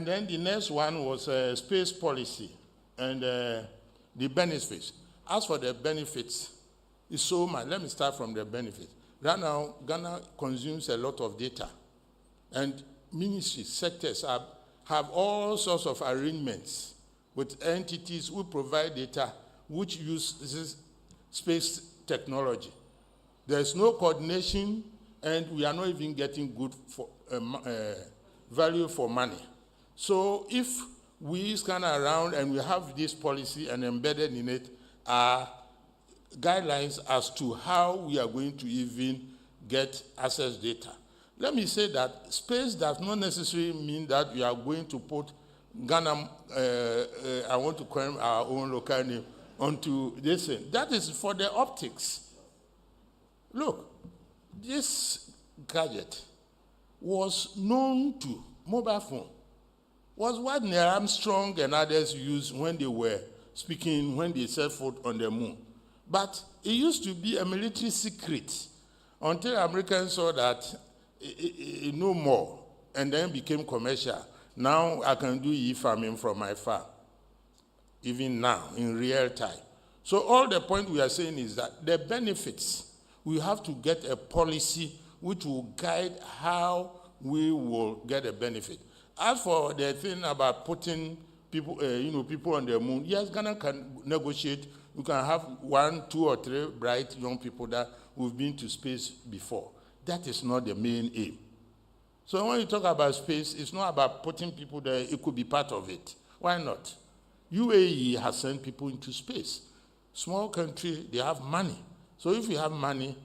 And then the next one was space policy and the benefits. As for the benefits, it's so much. Let me start from the benefits. Right now, Ghana consumes a lot of data. And ministries, sectors have all sorts of arrangements with entities who provide data which use space technology. There's no coordination, and we are not even getting good for, value for money. So if we scan around and we have this policy and embedded in it are guidelines as to how we are going to even get access data. Let me say that space does not necessarily mean that we are going to put Ghana, I want to claim our own local name, onto this thing. That is for the optics. Look, this gadget was known to, mobile phone, was what Neil Armstrong and others used when they were speaking, when they set foot on the moon. But it used to be a military secret until Americans saw that no more, and then became commercial. Now I can do e-farming from my farm, even now, in real time. So all the point we are saying is that the benefits, we have to get a policy which will guide how we will get a benefit. As for the thing about putting people, people on the moon, yes, Ghana can negotiate. You can have 1, 2, or 3 bright young people that who've been to space before. That is not the main aim. So when you talk about space, it's not about putting people there. It could be part of it. Why not? UAE has sent people into space. Small country, they have money. So if you have money,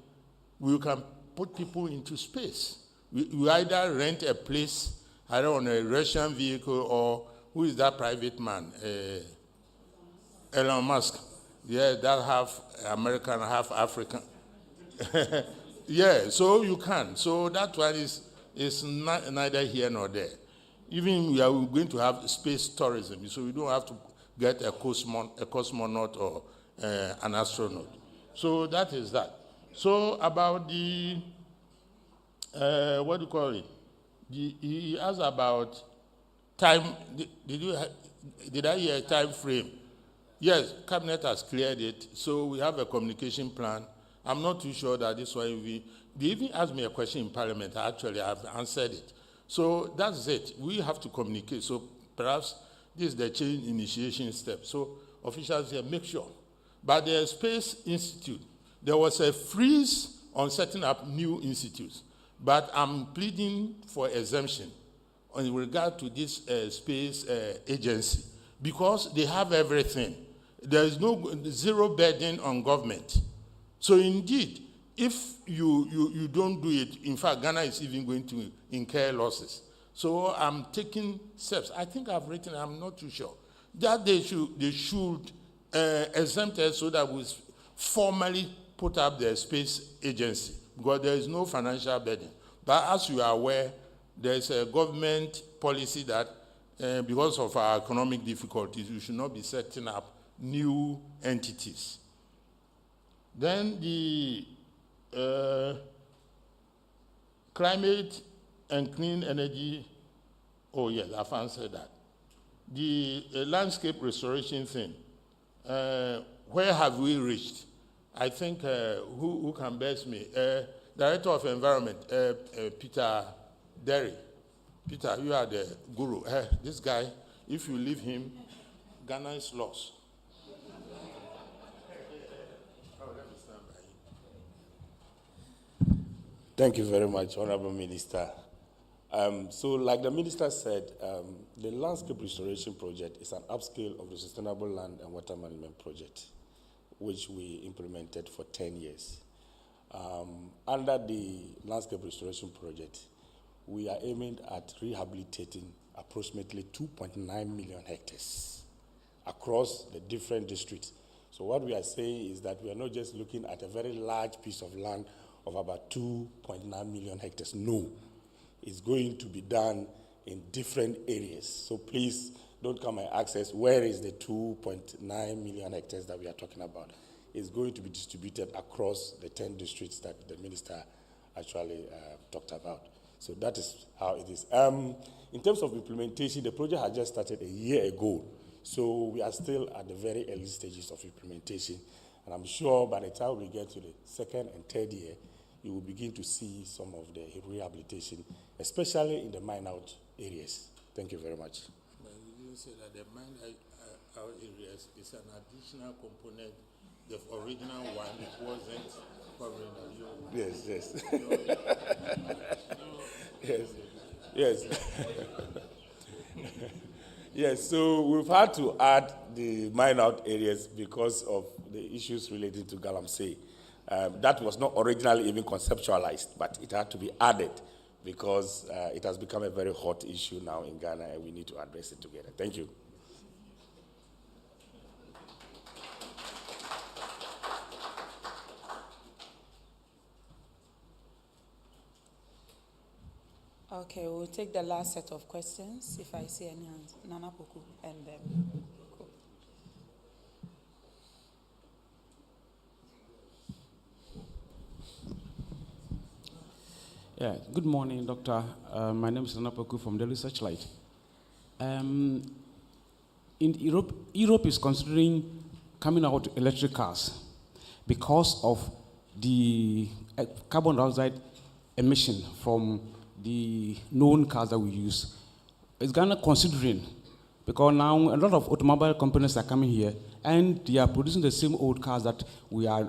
we can put people into space. We either rent a place, either on a Russian vehicle, or who is that private man? Elon Musk. Yeah, that half American, half African. Yeah, so you can. So that one is neither here nor there. Even we are going to have space tourism, so we don't have to get a cosmonaut or an astronaut. So that is that. So about the, what do you call it? He asked about time. Did I hear time frame? Yes, Cabinet has cleared it, so we have a communication plan. I'm not too sure that this one they even asked me a question in Parliament. Actually, I've answered it. So that's it. We have to communicate. So perhaps this is the change initiation step. So officials here, make sure. But the Space Institute, there was a freeze on setting up new institutes. But I'm pleading for exemption in regard to this space agency because they have everything. There is zero burden on government. So indeed, if you don't do it, in fact, Ghana is even going to incur losses. So I'm taking steps. I think I've written, I'm not too sure, that they should exempt us so that we formally put up the space agency because there is no financial burden. But as you are aware, there's a government policy that because of our economic difficulties, we should not be setting up new entities. Then the climate and clean energy, oh yes, I've answered that. The landscape restoration thing, where have we reached? I think, who can best me? Director of Environment, Peter Derry. Peter, you are the guru. This guy, if you leave him, Ghana is lost. Thank you very much, Honorable Minister. So like the Minister said, the Landscape Restoration Project is an upscale of the Sustainable Land and Water Management Project, which we implemented for 10 years. Under the Landscape Restoration Project, we are aiming at rehabilitating approximately 2.9 million hectares across the different districts. So what we are saying is that we are not just looking at a very large piece of land of about 2.9 million hectares. No, it's going to be done in different areas. So please don't come and ask us, where is the 2.9 million hectares that we are talking about? It's going to be distributed across the 10 districts that the minister actually talked about. So that is how it is. In terms of implementation, the project has just started a year ago. So we are still at the very early stages of implementation. And I'm sure by the time we get to the second and third year, you will begin to see some of the rehabilitation, especially in the mine-out areas. Thank you very much. But you didn't say that the mine-out areas is an additional component. The original one wasn't covering the Yes. Yes. Yes, so we've had to add the mine-out areas because of the issues related to Galamsey. That was not originally even conceptualized, but it had to be added because it has become a very hot issue now in Ghana, and we need to address it together. Thank you. Okay, we'll take the last set of questions. If I see any hands, Nana Poku and Cool. Yeah, good morning, Doctor. My name is Nana Poku from Daily Searchlight. In Europe is considering coming out with electric cars because of the carbon dioxide emission from the known cars that we use. Is Ghana considering, because now a lot of automobile companies are coming here and they are producing the same old cars that we are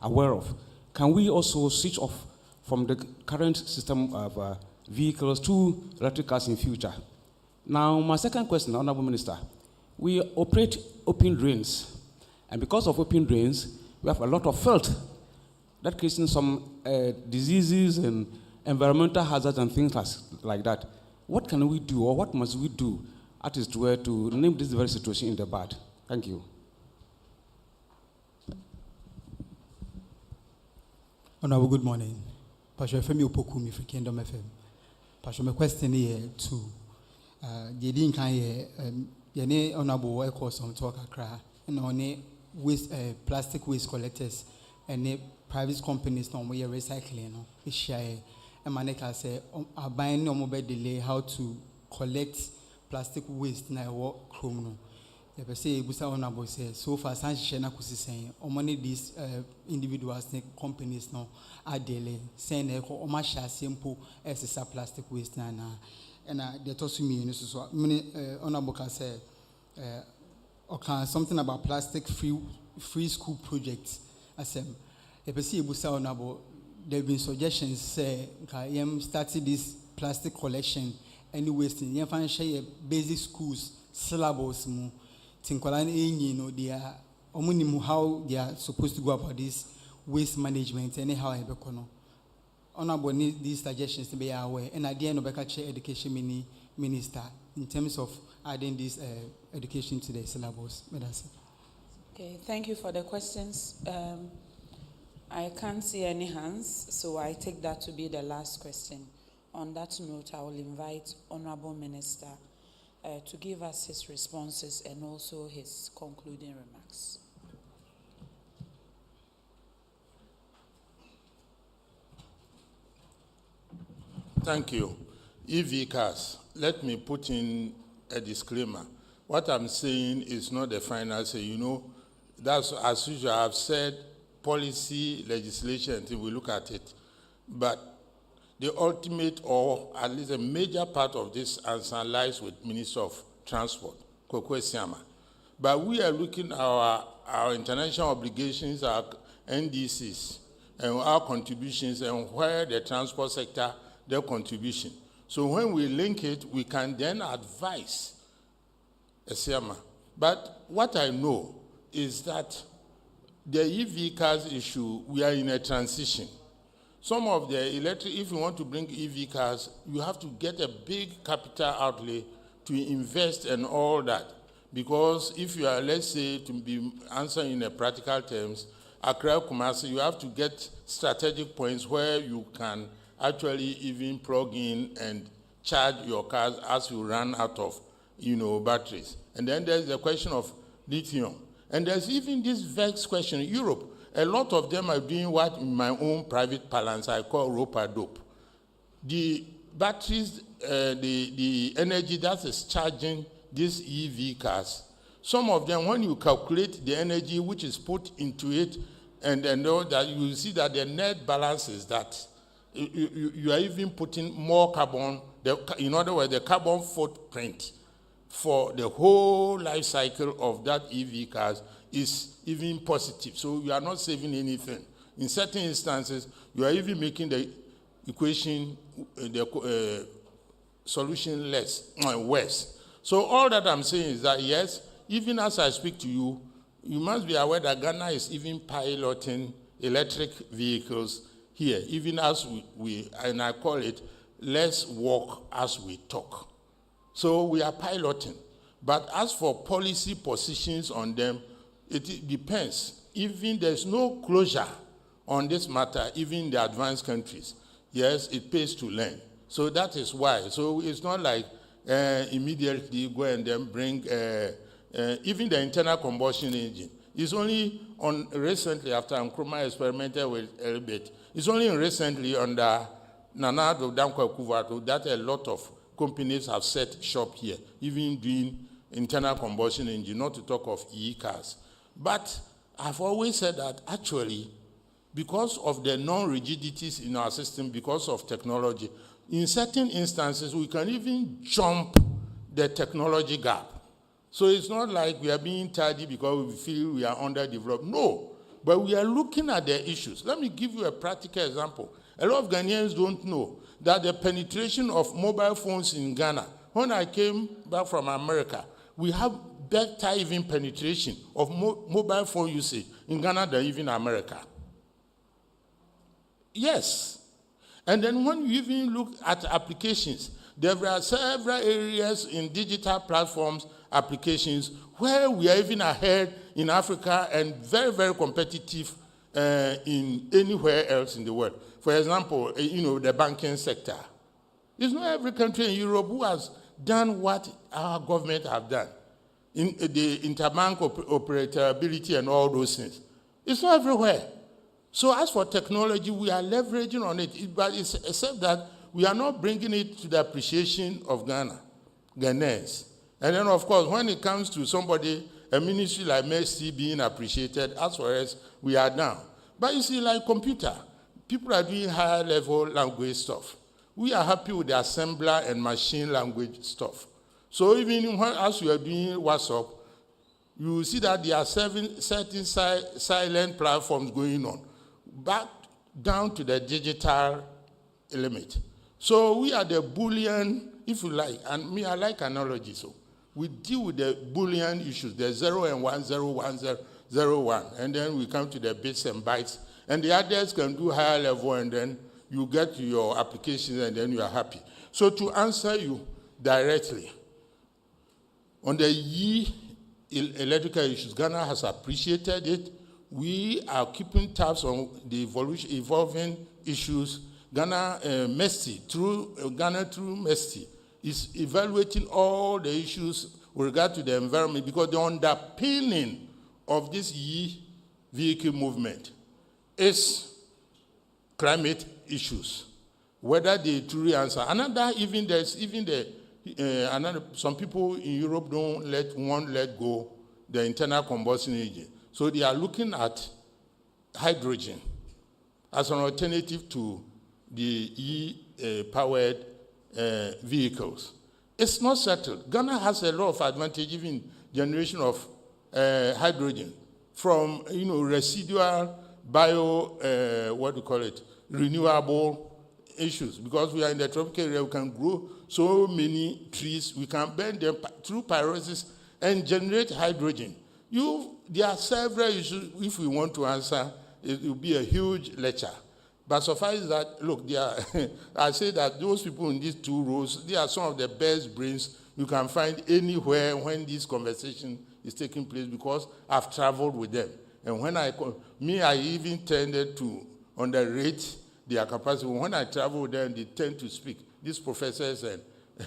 aware of. Can we also switch off from the current system of vehicles to electric cars in future? Now, my second question, Honorable Minister, we operate open drains, and because of open drains, we have a lot of filth that creating some diseases and environmental hazards and things like that. What can we do, or what must we do at least to name this very situation in the bud? Thank you. Honorable, good morning. Pastor Femi Opoku from Kingdom FM. Pastor, my question here to Jedin Kanye, Yene Honorable Echo some talk akra, and on waste plastic waste collectors and private companies no we recycling no share. And Maneka say, are buying no mobile delay how to collect plastic waste na work chrome no. You say, Busa Honorable says, so far, Sanchena Kusi saying, or money these individuals, companies no are daily saying, or masha simple as a plastic waste na. And they told me, so many Honorable can say, okay, something about plastic free school projects. I said, if you see Busa Honorable, there have been suggestions say started this plastic collection and wasting. You find share basic schools syllabus mu tinkwala you know they are how they are supposed to go about this waste management anyhow ebekono. Honorable need these suggestions to be aware and at the end of the education minister in terms of adding this education to the syllabus. Okay, thank you for the questions. I can't see any hands, so I take that to be the last question. On that note, I will invite Honorable Minister to give us his responses and also his concluding remarks. Thank you. EV cars, let me put in a disclaimer. What I'm saying is not the final say. You know, that's as usual. I've said policy, legislation, we look at it. But the ultimate, or at least a major part of this answer lies with Minister of Transport, Kokwe Siama. But we are looking at our international obligations, our NDCs, and our contributions, and where the transport sector, their contribution. So when we link it, we can then advise Siama. But what I know is that the EV cars issue, we are in a transition. Some of the electric, if you want to bring EV cars, you have to get a big capital outlay to invest and all that. Because if you are, let's say, to be answering in a practical terms, Accra Kumasi, you have to get strategic points where you can actually even plug in and charge your cars as you run out of, batteries. And then there's the question of lithium. And there's even this vexed question in Europe. A lot of them are doing what in my own private parlance I call rope-a-dope. the batteries, the energy that is charging these EV cars, some of them, when you calculate the energy which is put into it, and then know that you will see that the net balance is that you are even putting more carbon, in other words, the carbon footprint for the whole life cycle of that EV cars is even positive. So you are not saving anything. In certain instances, you are even making the equation, the solution worse. So all that I'm saying is that, yes, even as I speak to you, you must be aware that Ghana is even piloting electric vehicles here, even as we and I call it, let's walk as we talk. So we are piloting. But as for policy positions on them, it depends. Even there's no closure on this matter, even in the advanced countries. Yes, it pays to learn. So that is why. So it's not like immediately go and then bring even the internal combustion engine. It's only on recently, after Nkrumah experimented with a little bit, it's only recently under Nana Addo Dankwa Akufo-Addo that a lot of companies have set shop here, even doing internal combustion engine, not to talk of e-cars. But I've always said that actually, because of the non-rigidities in our system, because of technology, in certain instances, we can even jump the technology gap. So it's not like we are being tardy because we feel we are underdeveloped. No, but we are looking at the issues. Let me give you a practical example. A lot of Ghanaians don't know that the penetration of mobile phones in Ghana, when I came back from America, we have better even penetration of mobile phone usage in Ghana than even America. Yes. And then when you even look at applications, there are several areas in digital platforms, applications, where we are even ahead in Africa and very, very competitive in anywhere else in the world. For example, the banking sector. It's not every country in Europe who has done what our government have done. In the interbank operability and all those things. It's not everywhere. So as for technology, we are leveraging on it, but it's except that we are not bringing it to the appreciation of Ghanaians. And then, of course, when it comes to somebody, a ministry like Mercy being appreciated, as far as we are down. But you see, like computer, people are doing higher level language stuff. We are happy with the assembler and machine language stuff. So even as we are doing WhatsApp, you will see that there are certain silent platforms going on, back down to the digital element. So we are the Boolean, if you like, and me, I like analogy. So we deal with the Boolean issues, the 0 and 1, 0, 1, 0, 0, 1, and then we come to the bits and bytes, and the others can do higher level, and then you get to your applications, and then you are happy. So to answer you directly, on the electrical issues, Ghana has appreciated it. We are keeping tabs on the evolving issues. Ghana through MESTI, is evaluating all the issues with regard to the environment, because the underpinning of this vehicle movement is climate issues. Whether they truly answer. Some people in Europe won't let go the internal combustion engine. So they are looking at hydrogen as an alternative to the powered vehicles. It's not settled. Ghana has a lot of advantage even in generation of hydrogen from residual renewable issues, because we are in the tropical area. We can grow so many trees, we can burn them through pyrolysis and generate hydrogen. There are several issues. If we want to answer, it will be a huge lecture. But suffice that, look, I say that those people in these two rows, they are some of the best brains you can find anywhere when this conversation is taking place, because I've traveled with them. And when I even tended to underrate their capacity. When I travel with them, they tend to speak. These professors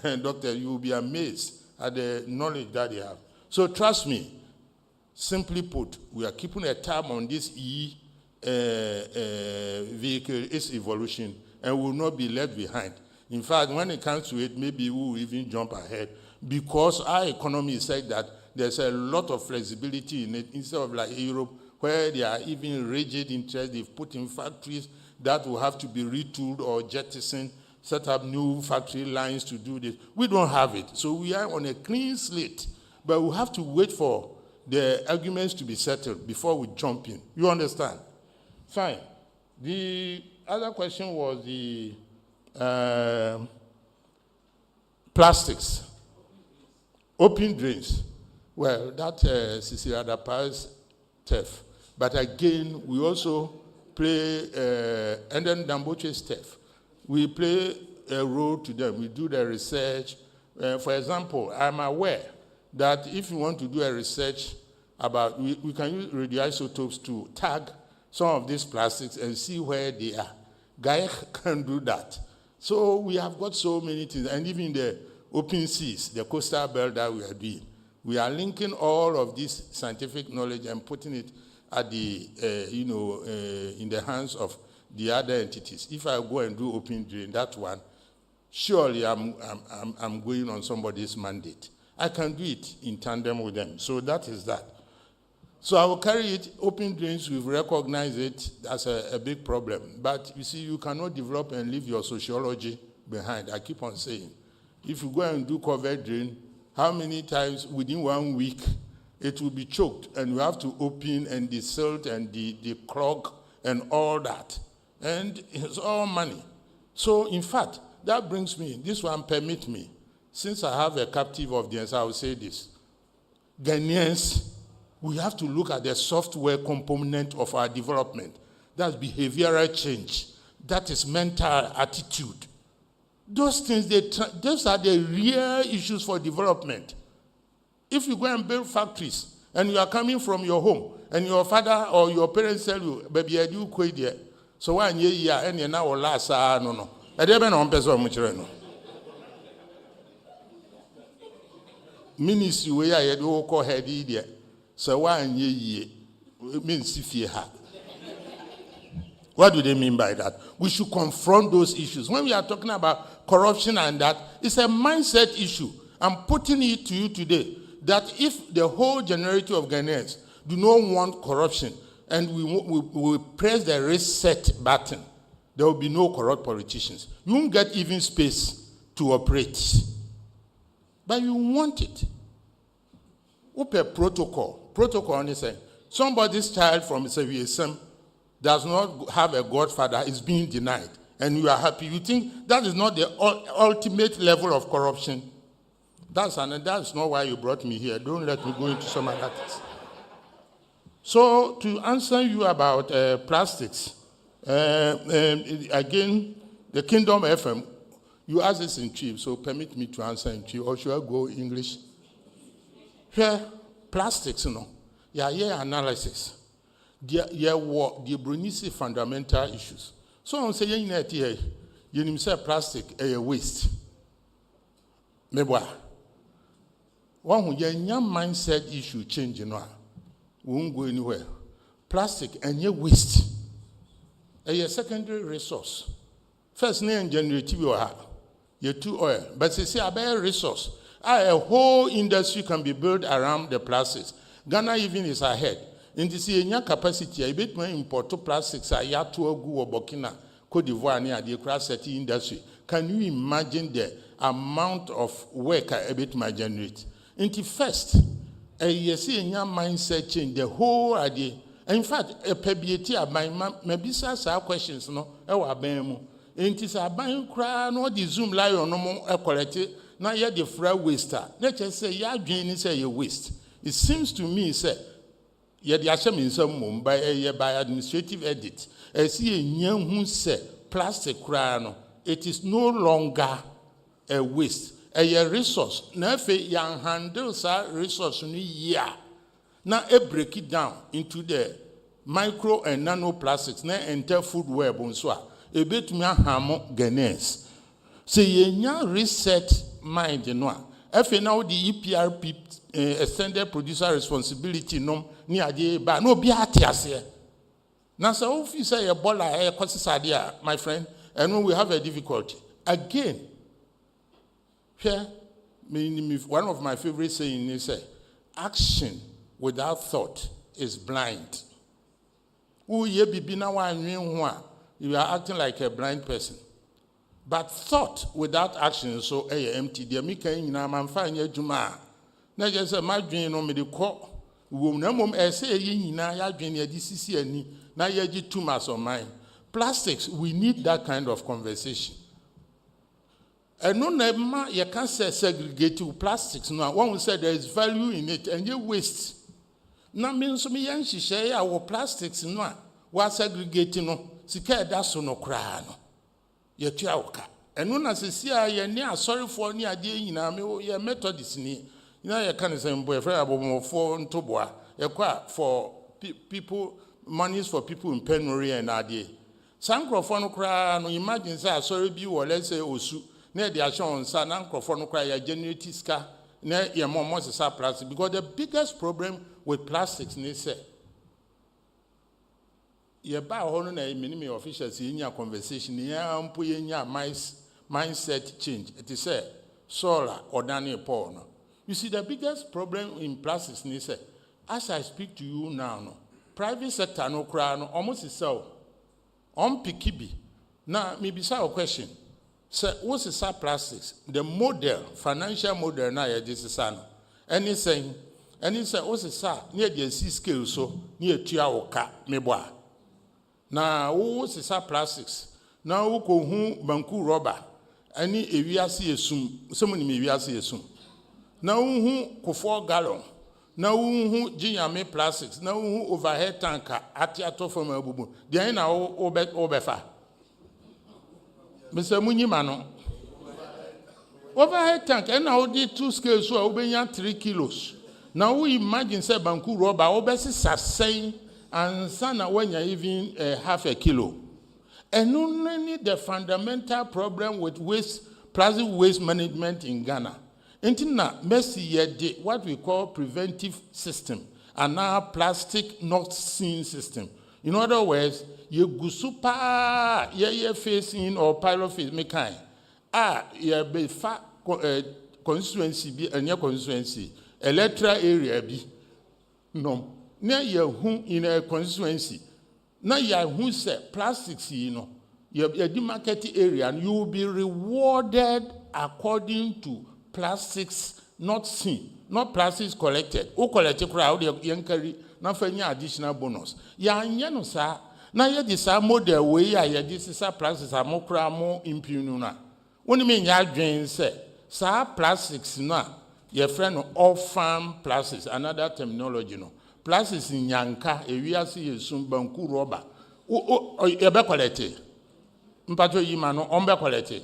and doctors, you will be amazed at the knowledge that they have. So trust me, simply put, we are keeping a tab on this vehicle, its evolution, and will not be left behind. In fact, when it comes to it, maybe we will even jump ahead because our economy is said that there's a lot of flexibility in it instead of like Europe, where they are even rigid interests. They've put in factories that will have to be retooled or jettisoned, set up new factory lines to do this. We don't have it. So we are on a clean slate, but we have to wait for the arguments to be settled before we jump in. You understand? Fine. The other question was the plastics, open drains. Well, that Cecilia Dapa's theft. But again, we also play, and then Damboche's theft. We play a role to them. We do the research. For example, I'm aware that if you want to do a research about, we can use radioisotopes to tag some of these plastics and see where they are. Guy can do that. So we have got so many things, and even the open seas, the coastal belt that we are doing. We are linking all of this scientific knowledge and putting it at the, in the hands of the other entities. If I go and do open drain, that one, surely I'm going on somebody's mandate. I can do it in tandem with them. So that is that. So I will carry it. Open drains, we've recognized it as a big problem. But you see, you cannot develop and leave your sociology behind. I keep on saying, if you go and do covered drain, how many times within 1 week it will be choked and you have to open and the silt and the clog and all that. And it's all money. So in fact, that brings me, this one permit me, since I have a captive audience, I will say this. Ghanaians, we have to look at the software component of our development. That's behavioral change. That is mental attitude. Those things, those are the real issues for development. If you go and build factories and you are coming from your home and your father or your parents tell you, baby, I do quit there. So why you and you now last no. I never know person. Ministry where I do call head there. So why ye means if you have. What do they mean by that? We should confront those issues. When we are talking about corruption and that, it's a mindset issue. I'm putting it to you today that if the whole generation of Ghanaians do not want corruption and we press the reset button, there will be no corrupt politicians. You won't get even space to operate. But you want it. Open protocol. Protocol is saying somebody's child from CVSM does not have a godfather, is being denied, and you are happy. You think that is not the ultimate level of corruption? That's not why you brought me here. Don't let me go into some other things. So to answer you about plastics, again, the Kingdom FM, you asked this in chief, so permit me to answer in chief, or should I go English? Here, plastics, analysis. The Brunisi fundamental issues. So I'm saying that here, you say plastic a waste. Mebwa. One who your mindset issue change, we won't go anywhere. Plastic and your waste. A secondary resource. First name generative you have. Your two oil. But they say a better resource. A whole industry can be built around the plastics. Ghana even is ahead. In this year, capacity, I bet my import plastics are yet to go Burkina, Cote d'Ivoire, near the cross setting industry. Can you imagine the amount of work I bet my generate? Into first, you see in your mindset change, the whole idea. In fact, a PBT, maybe some questions, no, into a buying cry, no, the Zoom lie on no more quality, now yet the frail waster. Let's just say, you're doing say you waste. It seems to me, say, yet the Asham in some Mumbai by administrative edit. I see a young who said plastic crown, it is no longer a waste, a resource. Now, if a young handles a resource in a year, now I break it down into the micro and nanoplastics, now enter food web on so a bit me hamo Ghanaians. Say ye reset mind, you know. If now the EPRP extended producer responsibility no ni ade ba no bi atiase na so officer ye bola e kwese sade my friend and when we have a difficulty again, here, one of my favorite sayings is, action without thought is blind. You are acting like a blind person. But thought without action is so empty. The American man find your juma. Now just a margin on me the court. Womb say ya dream ya DCC and now ya too much on mine. Plastics, we need that kind of conversation. And no never you can't say segregate plastics. No, one will say there is value in it and you waste. Now means me and she say our plastics no what segregating no sika that's no cry no. Ye tuaoka. And no na se sia ye ne sorry for ni ade nyina me ye methodist ni. You know, you can't say, boy, for Ntoboa, for people, monies for people in penury and idea. Some crofon cry, no imagine, say, sorry, be or let's say, Osu, near the Ashon, San Crofon cry, a genuity scar, near your mom plastic. Because the biggest problem with plastics, they say, you buy a minimum officials in your conversation, you put in your mindset change. It is a solar or Daniel Paul. You see, the biggest problem in plastics is, as I speak to you now, private sector no cry, almost is so. Pikibi. Now, maybe say a question. So, what's the plastics? The model, financial model now, this is an. Anything, what's the near the sea scale, so near Tiaoka, meboa. Now, what's the plastics? Now, who go home, Banku rubber, any area see assume, someone may assume. Now who ko 4 gallon. Now who GMA plastics. Now who overhead tanker atiato from a bubu. There na obefa. Mr. Munyimano. Overhead tank and now did 2 scales so obenya 3 kilos. Now we imagine say Banku rubber obesi sustain and sana when you even half a kilo. And only the fundamental problem with plastic waste management in Ghana. Intina Messi ye what we call preventive system and now plastic not seen system. In other words, you go super ye facing or pilot face me kind. Ye be fa constituency be and your constituency electoral area be no near ye who in a constituency. Now ye who say plastics you your demarcated area and you will be rewarded according to plastics not seen, not plastics collected. O collected crowd, you carry not for any additional bonus. Ya no sa, na ye this model way, ya this is a plastics are more impune. What do you mean, ya drain say, sa plastics na, your friend of farm plastics, another terminology no. Plastics in Yanka, a we are seeing soon Banku rubber. Ebe collected. Mpato yimano, ombe collected.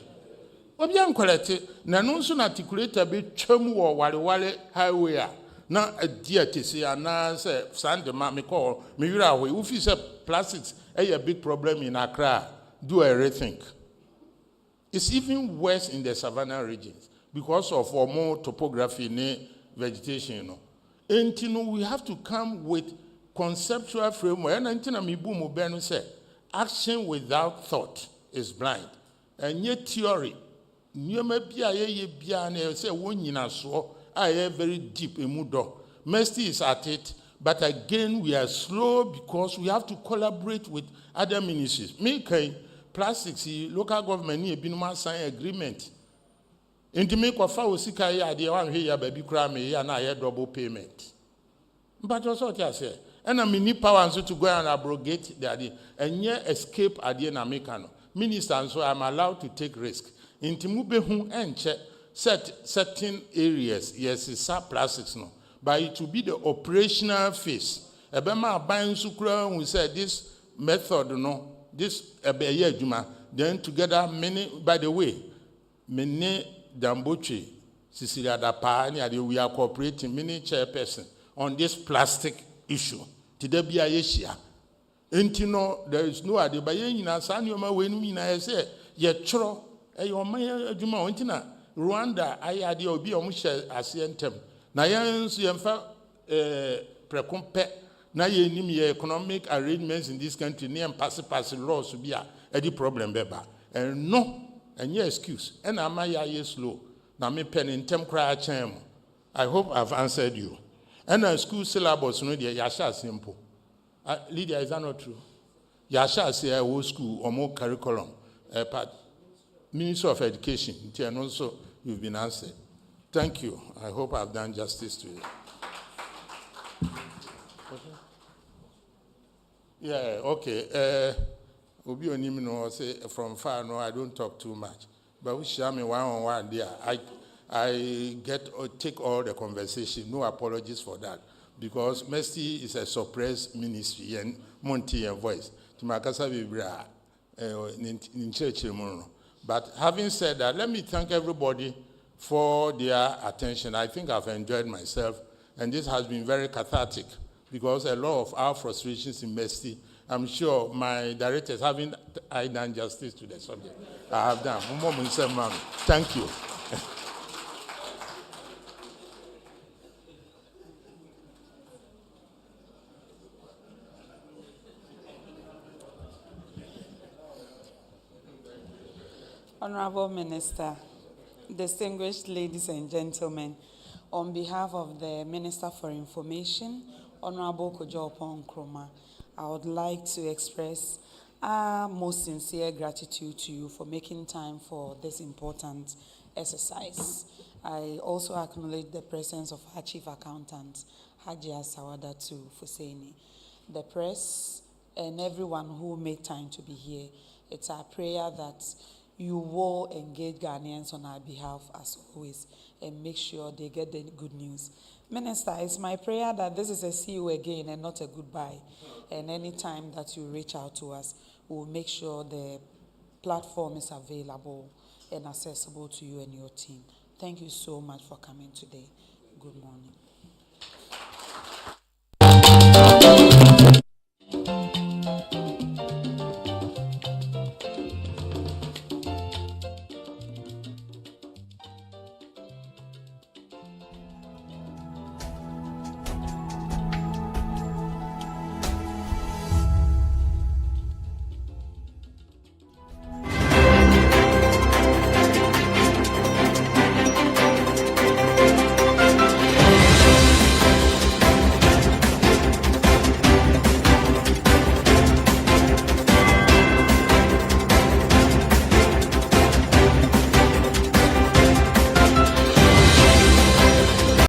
Obian collected, Nanunsun articulator be chum or wale highway. Na a dear tissy and answer Sande Mammy call Mira way. If you say plastics a big problem in Accra, do a rethink. It's even worse in the savannah regions because of more topography and vegetation. And we have to come with conceptual framework. And Mibu Mubenu said, action without thought is blind. And yet theory. Say one so I very deep emudo. Mesty is at it, but again we are slow because we have to collaborate with other ministries. Make plastics, local government need to sign agreement. Into make of our sika idea one here baby crime and I double payment. But also what I say, and I mean power to go and abrogate the idea and yet escape idea na mekano. Minister and so I'm allowed to take risk. Intimubehu and check certain areas, yes, it's plastics no. But it will be the operational phase. Ebema buying sukra, we said this method, no, this juma. Then together many, by the way, many Damboche, Cecilia Dapa, we are cooperating many chairperson on this plastic issue. Today be a year. And you know, there is no idea. But you know, Sanyoma, when I say, yet tro. Your mayor Juma Wintina, Rwanda, I had your be almost as yentem. Nayans Yemfa precompe, Naye economic arrangements in this country, near pass laws to be a problem, Beba. And no, And your excuse. And I'm a slow. Now me pen in tem cry cham. I hope I've answered you. And a school syllabus no dear Yasha simple. Lydia, is that not true? Yasha say a whole school or more curriculum. Part Ministry of Education. And also you've been answered. Thank you. I hope I've done justice to you. Yeah, okay. Obi Onimi no say from far no, I don't talk too much. But we share me one-on-one there. I take all the conversation. No apologies for that. Because Mercy is a suppressed ministry and Monty and voice. But having said that, let me thank everybody for their attention. I think I've enjoyed myself, and this has been very cathartic because a lot of our frustrations in Mercy, I'm sure my directors haven't done justice to the subject. I have done. Thank you. Honorable Minister, distinguished ladies and gentlemen, on behalf of the Minister for Information, Honorable Kojo Nkrumah, I would like to express our most sincere gratitude to you for making time for this important exercise. I also acknowledge the presence of our Chief Accountant, Hajia Sawadatu Fuseni, the press, and everyone who made time to be here. It's our prayer that you will engage Ghanaians on our behalf as always and make sure they get the good news. Minister, it's my prayer that this is a see you again and not a goodbye. And any time that you reach out to us, we'll make sure the platform is available and accessible to you and your team. Thank you so much for coming today. Good morning.